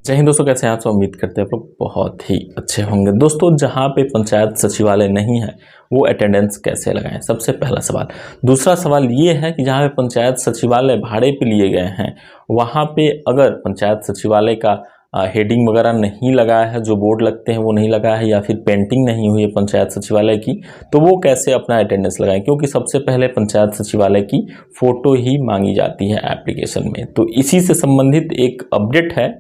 जय हिंद दोस्तों, कैसे हैं आप सब। उम्मीद करते हैं आप लोग बहुत ही अच्छे होंगे। दोस्तों, जहां पे पंचायत सचिवालय नहीं है वो अटेंडेंस कैसे लगाएं, सबसे पहला सवाल। दूसरा सवाल ये है कि जहां पे पंचायत सचिवालय भाड़े पे लिए गए हैं वहां पे अगर पंचायत सचिवालय का हेडिंग वगैरह नहीं लगाया है, जो बोर्ड लगते हैं वो नहीं लगा है, या फिर पेंटिंग नहीं हुई है पंचायत सचिवालय की, तो वो कैसे अपना अटेंडेंस लगाएं। क्योंकि सबसे पहले पंचायत सचिवालय की फ़ोटो ही मांगी जाती है एप्लीकेशन में। तो इसी से संबंधित एक अपडेट है।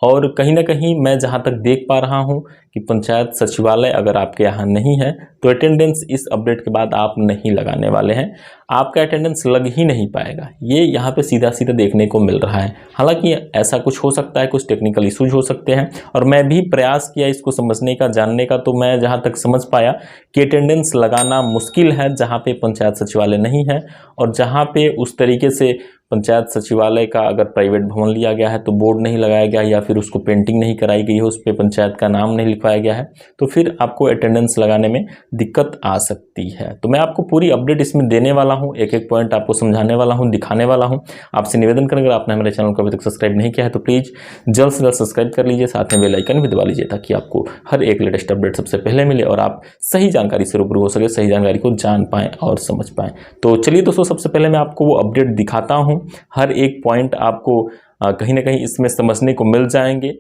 और कहीं ना कहीं मैं जहां तक देख पा रहा हूं कि पंचायत सचिवालय अगर आपके यहाँ नहीं है तो अटेंडेंस इस अपडेट के बाद आप नहीं लगाने वाले हैं, आपका अटेंडेंस लग ही नहीं पाएगा। ये यहाँ पे सीधा सीधा देखने को मिल रहा है। हालांकि ऐसा कुछ हो सकता है, कुछ टेक्निकल इशूज हो सकते हैं, और मैं भी प्रयास किया इसको समझने का, जानने का। तो मैं जहाँ तक समझ पाया कि अटेंडेंस लगाना मुश्किल है जहाँ पे पंचायत सचिवालय नहीं है, और जहाँ पे उस तरीके से पंचायत सचिवालय का अगर प्राइवेट भवन लिया गया है तो बोर्ड नहीं लगाया गया, या फिर उसको पेंटिंग नहीं कराई गई है, उस पर पंचायत का नाम नहीं लिखवाया गया है, तो फिर आपको अटेंडेंस लगाने में दिक्कत आ सकती है। तो मैं आपको पूरी अपडेट इसमें देने वाला हूं, एक एक पॉइंट आपको समझाने वाला हूं, दिखाने वाला हूं। आपसे निवेदन करें, अगर आपने हमारे चैनल को अभी तक सब्सक्राइब नहीं किया है तो प्लीज़ जल्द से जल्द सब्सक्राइब कर लीजिए, साथ में बेल आइकन भी दबा लीजिए, ताकि आपको हर एक लेटेस्ट अपडेट सबसे पहले मिले और आप सही जानकारी से रूबरू हो सके, सही जानकारी को जान पाएँ और समझ पाएँ। तो चलिए दोस्तों, सबसे पहले मैं आपको वो अपडेट दिखाता हूँ। हर एक पॉइंट आपको कहीं ना कहीं इसमें समझने को मिल जाएंगे।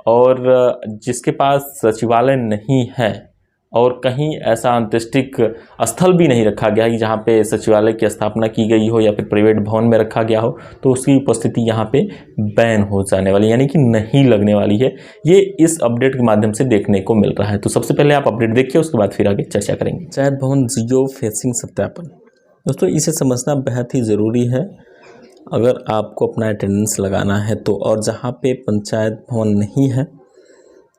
और जिसके पास सचिवालय नहीं है और कहीं ऐसा अंत्येष्टिक स्थल भी नहीं रखा गया है कि जहाँ पे सचिवालय की स्थापना की गई हो, या फिर प्राइवेट भवन में रखा गया हो, तो उसकी उपस्थिति यहाँ पे बैन हो जाने वाली, यानी कि नहीं लगने वाली है। ये इस अपडेट के माध्यम से देखने को मिल रहा है। तो सबसे पहले आप अपडेट देखिए, उसके बाद फिर आगे चर्चा करेंगे। पंचायत भवन जियो फेसिंग सत्यापन। दोस्तों, इसे समझना बेहद ही ज़रूरी है अगर आपको अपना अटेंडेंस लगाना है तो। और जहाँ पे पंचायत भवन नहीं है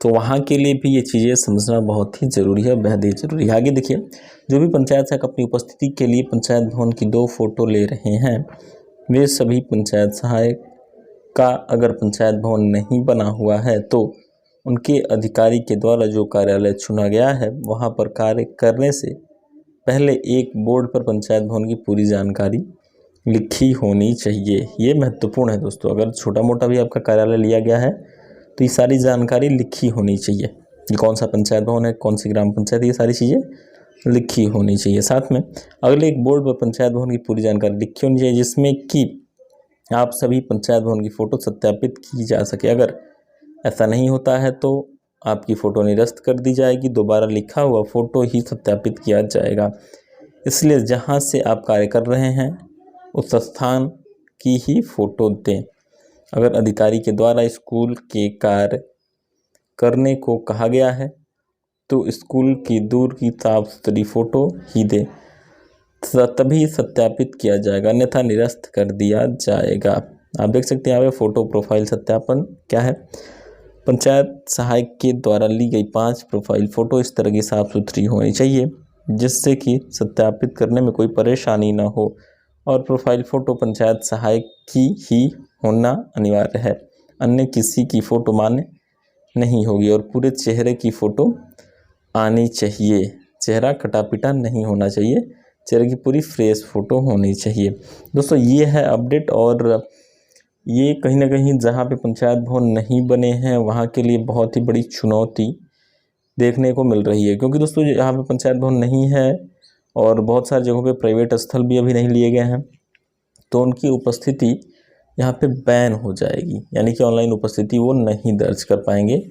तो वहाँ के लिए भी ये चीज़ें समझना बहुत ही ज़रूरी है, बेहद ही ज़रूरी है। आगे देखिए, जो भी पंचायत सहायक अपनी उपस्थिति के लिए पंचायत भवन की 2 फोटो ले रहे हैं, वे सभी पंचायत सहायक का अगर पंचायत भवन नहीं बना हुआ है तो उनके अधिकारी के द्वारा जो कार्यालय चुना गया है वहाँ पर कार्य करने से पहले एक बोर्ड पर पंचायत भवन की पूरी जानकारी लिखी होनी चाहिए। ये महत्वपूर्ण है दोस्तों। अगर छोटा मोटा भी आपका कार्यालय लिया गया है तो ये सारी जानकारी लिखी होनी चाहिए कि कौन सा पंचायत भवन है, कौन सी ग्राम पंचायत, ये सारी चीज़ें लिखी होनी चाहिए। साथ में अगले एक बोर्ड पर पंचायत भवन की पूरी जानकारी लिखी होनी चाहिए, जिसमें कि आप सभी पंचायत भवन की फ़ोटो सत्यापित की जा सके। अगर ऐसा नहीं होता है तो आपकी फ़ोटो निरस्त कर दी जाएगी, दोबारा लिखा हुआ फ़ोटो ही सत्यापित किया जाएगा। इसलिए जहाँ से आप कार्य कर रहे हैं उस स्थान की ही फ़ोटो दें। अगर अधिकारी के द्वारा स्कूल के कार्य करने को कहा गया है तो स्कूल की दूर की साफ सुथरी फ़ोटो ही दें, तभी सत्यापित किया जाएगा, अन्यथा निरस्त कर दिया जाएगा। आप देख सकते हैं यहाँ पे फ़ोटो प्रोफाइल सत्यापन क्या है। पंचायत सहायक के द्वारा ली गई 5 प्रोफाइल फ़ोटो इस तरह की साफ़ सुथरी होनी चाहिए जिससे कि सत्यापित करने में कोई परेशानी ना हो, और प्रोफाइल फ़ोटो पंचायत सहायक की ही होना अनिवार्य है, अन्य किसी की फ़ोटो मान्य नहीं होगी। और पूरे चेहरे की फ़ोटो आनी चाहिए, चेहरा कटापिटा नहीं होना चाहिए, चेहरे की पूरी फ्रेश फ़ोटो होनी चाहिए। दोस्तों, ये है अपडेट। और ये कहीं ना कहीं जहाँ पे पंचायत भवन नहीं बने हैं वहाँ के लिए बहुत ही बड़ी चुनौती देखने को मिल रही है, क्योंकि दोस्तों यहाँ पे पंचायत भवन नहीं है और बहुत सारी जगहों पे प्राइवेट स्थल भी अभी नहीं लिए गए हैं, तो उनकी उपस्थिति यहाँ पे बैन हो जाएगी, यानी कि ऑनलाइन उपस्थिति वो नहीं दर्ज कर पाएंगे।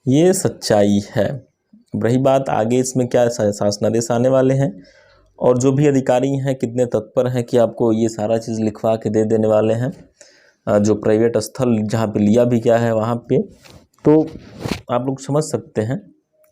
ये सच्चाई है। रही बात आगे इसमें क्या शासनादेश आने वाले हैं और जो भी अधिकारी हैं कितने तत्पर हैं कि आपको ये सारा चीज़ लिखवा के दे देने वाले हैं, जो प्राइवेट स्थल जहाँ पे लिया भी गया है वहाँ पे, तो आप लोग समझ सकते हैं।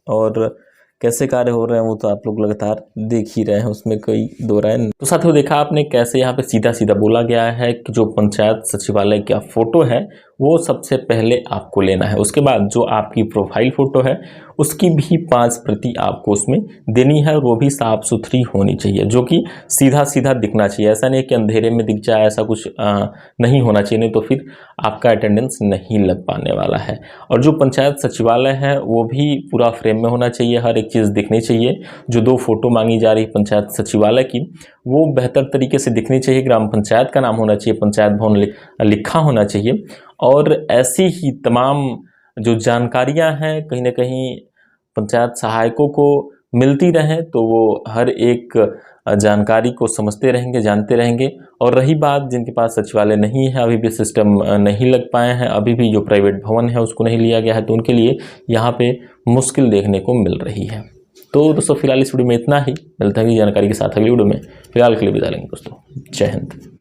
और कैसे कार्य हो रहे हैं वो तो आप लोग लगातार देख ही रहे हैं, उसमें कोई दो राय नहीं। तो साथियों, देखा आपने कैसे यहाँ पे सीधा सीधा बोला गया है कि जो पंचायत सचिवालय का फ़ोटो है वो सबसे पहले आपको लेना है, उसके बाद जो आपकी प्रोफाइल फ़ोटो है उसकी भी 5 प्रति आपको उसमें देनी है, और वो भी साफ़ सुथरी होनी चाहिए, जो कि सीधा सीधा दिखना चाहिए। ऐसा नहीं कि अंधेरे में दिख जाए, ऐसा कुछ नहीं होना चाहिए, नहीं तो फिर आपका अटेंडेंस नहीं लग पाने वाला है। और जो पंचायत सचिवालय है वो भी पूरा फ्रेम में होना चाहिए, हर एक चीज़ दिखनी चाहिए। जो 2 फोटो मांगी जा रही पंचायत सचिवालय की, वो बेहतर तरीके से दिखनी चाहिए। ग्राम पंचायत का नाम होना चाहिए, पंचायत भवन लिखा होना चाहिए, और ऐसी ही तमाम जो जानकारियां हैं कहीं ना कहीं पंचायत सहायकों को मिलती रहें, तो वो हर एक जानकारी को समझते रहेंगे, जानते रहेंगे। और रही बात जिनके पास सचिवालय नहीं है, अभी भी सिस्टम नहीं लग पाए हैं, अभी भी जो प्राइवेट भवन है उसको नहीं लिया गया है, तो उनके लिए यहाँ पे मुश्किल देखने को मिल रही है। तो दोस्तों फिलहाल इस वीडियो में इतना ही, मिलता है जानकारी के साथ अगली वीडियो में। फिलहाल के लिए विदा लेंगे दोस्तों, जय हिंद।